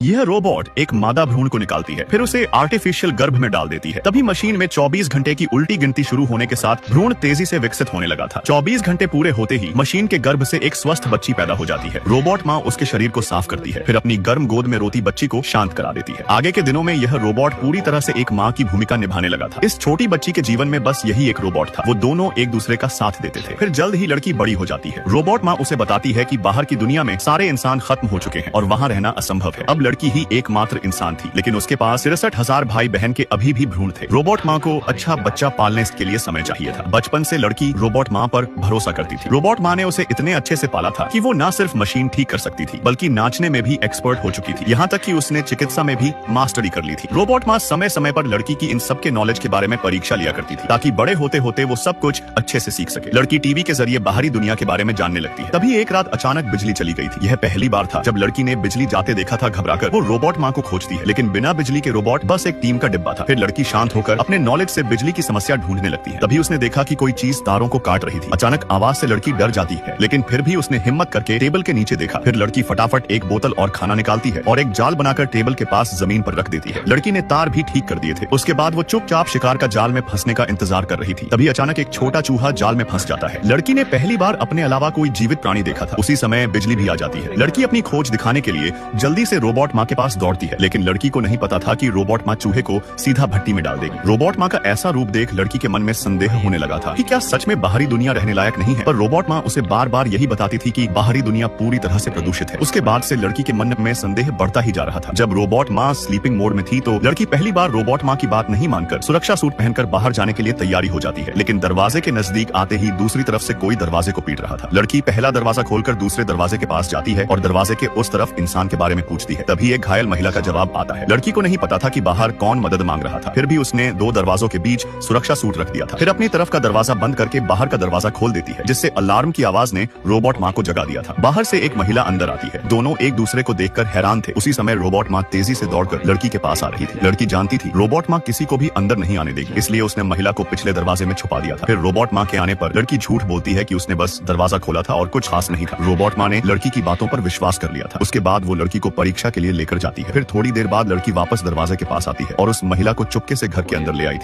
यह रोबोट एक मादा भ्रूण को निकालती है, फिर उसे आर्टिफिशियल गर्भ में डाल देती है। तभी मशीन में 24 घंटे की उल्टी गिनती शुरू होने के साथ भ्रूण तेजी से विकसित होने लगा था। 24 घंटे पूरे होते ही मशीन के गर्भ से एक स्वस्थ बच्ची पैदा हो जाती है। रोबोट माँ उसके शरीर को साफ करती है, फिर अपनी गर्म गोद में रोती बच्ची को शांत करा देती है। आगे के दिनों में यह रोबोट पूरी तरह से एक माँ की भूमिका निभाने लगा था। इस छोटी बच्ची के जीवन में बस यही एक रोबोट था। वो दोनों एक दूसरे का साथ देते थे। फिर जल्द ही लड़की बड़ी हो जाती है। रोबोट माँ उसे बताती है कि बाहर की दुनिया में सारे इंसान खत्म हो चुके हैं और वहाँ रहना असंभव है। अब लड़की ही एकमात्र इंसान थी, लेकिन उसके पास 63,000 भाई बहन के अभी भी भ्रूण थे। रोबोट माँ को अच्छा बच्चा पालने के लिए समय चाहिए था। बचपन से लड़की रोबोट माँ पर भरोसा करती थी। रोबोट माँ ने उसे इतने अच्छे से पाला था कि वो न सिर्फ मशीन ठीक कर सकती थी, बल्कि नाचने में भी एक्सपर्ट हो चुकी थी। यहाँ तक कि उसने चिकित्सा में भी मास्टरी कर ली थी। रोबोट माँ समय समय पर लड़की की इन सब के नॉलेज के बारे में परीक्षा लिया करती थी, ताकि बड़े होते होते वो सब कुछ अच्छे से सीख सके। लड़की टीवी के जरिए बाहरी दुनिया के बारे में जानने लगती है। तभी एक रात अचानक बिजली चली गई थी। यह पहली बार था जब लड़की ने बिजली जाते देखा था। घबराकर वो रोबोट माँ को खोजती है, लेकिन बिना बिजली के रोबोट बस एक टीम का डिब्बा था। फिर लड़की शांत होकर अपने नॉलेज से बिजली की समस्या ढूंढने लगती है। तभी उसने देखा कि कोई चीज तारों को काट रही थी। अचानक आवाज से लड़की डर जाती है, लेकिन फिर भी उसने हिम्मत करके टेबल के नीचे देखा। फिर लड़की फटाफट एक बोतल और खाना निकालती है और एक जाल बनाकर टेबल के पास जमीन पर रख देती है। लड़की ने तार भी ठीक कर दिए थे। उसके बाद वो चुपचाप शिकार का जाल में फंसने का इंतजार कर रही थी। तभी अचानक एक छोटा चूहा जाल में फंस जाता है। लड़की ने पहली बार अपने अलावा कोई जीवित प्राणी देखा था। उसी समय बिजली भी आ जाती है। लड़की अपनी खोज दिखाने के लिए जल्दी से रोबोट माँ के पास दौड़ती है, लेकिन लड़की को नहीं पता था कि रोबोट माँ चूहे को सीधा भट्टी में डाल देगी। रोबोट माँ का ऐसा रूप देख लड़की के मन में संदेह होने लगा था कि क्या सच में बाहरी दुनिया रहने लायक नहीं है। पर रोबोट माँ उसे बार बार यही बताती थी कि बाहरी दुनिया पूरी तरह से प्रदूषित है। उसके बाद से लड़की के मन में संदेह बढ़ता ही जा रहा था। जब रोबोट माँ स्लीपिंग मोड में थी तो लड़की पहली बार रोबोट माँ की बात नहीं मानकर सुरक्षा सूट पहनकर बाहर जाने के लिए तैयारी हो जाती है, लेकिन दरवाजे के नजदीक आते ही दूसरी तरफ से कोई दरवाजे को पीट रहा था। लड़की पहला दरवाजा खोलकर दूसरे दरवाजे के पास जाती है और दरवाजे के उस तरफ इंसान के बारे में पूछती है। तभी एक घायल महिला का जवाब आता है। लड़की को नहीं पता था कि बाहर कौन मदद मांग रहा था। फिर भी उसने दो दरवाजों के बीच सुरक्षा सूट रख दिया था। फिर अपनी तरफ का दरवाजा बंद करके बाहर का दरवाजा खोल देती है, जिससे अलार्म की आवाज ने रोबोट माँ को जगा दिया था। बाहर से एक महिला अंदर आती है। दोनों एक दूसरे को देखकर हैरान थे। उसी समय रोबोट माँ तेजी से दौड़कर लड़की के पास आ रही थी। लड़की जानती थी रोबोट माँ किसी को भी अंदर नहीं आने देगी, इसलिए उसने महिला को पिछले दरवाजे में छुपा दिया था। फिर रोबोट माँ के आने पर लड़की झूठ बोलती है कि उसने बस दरवाजा खोला था और कुछ खास नहीं था। रोबोट माँ ने लड़की की बातों पर विश्वास कर लिया था। उसके बाद वो लड़की को परीक्षा के लिए लेकर जाती है। फिर थोड़ी देर बाद लड़की वापस दरवाजे के पास आती है और उस महिला को चुपके से घर के अंदर ले आई थी।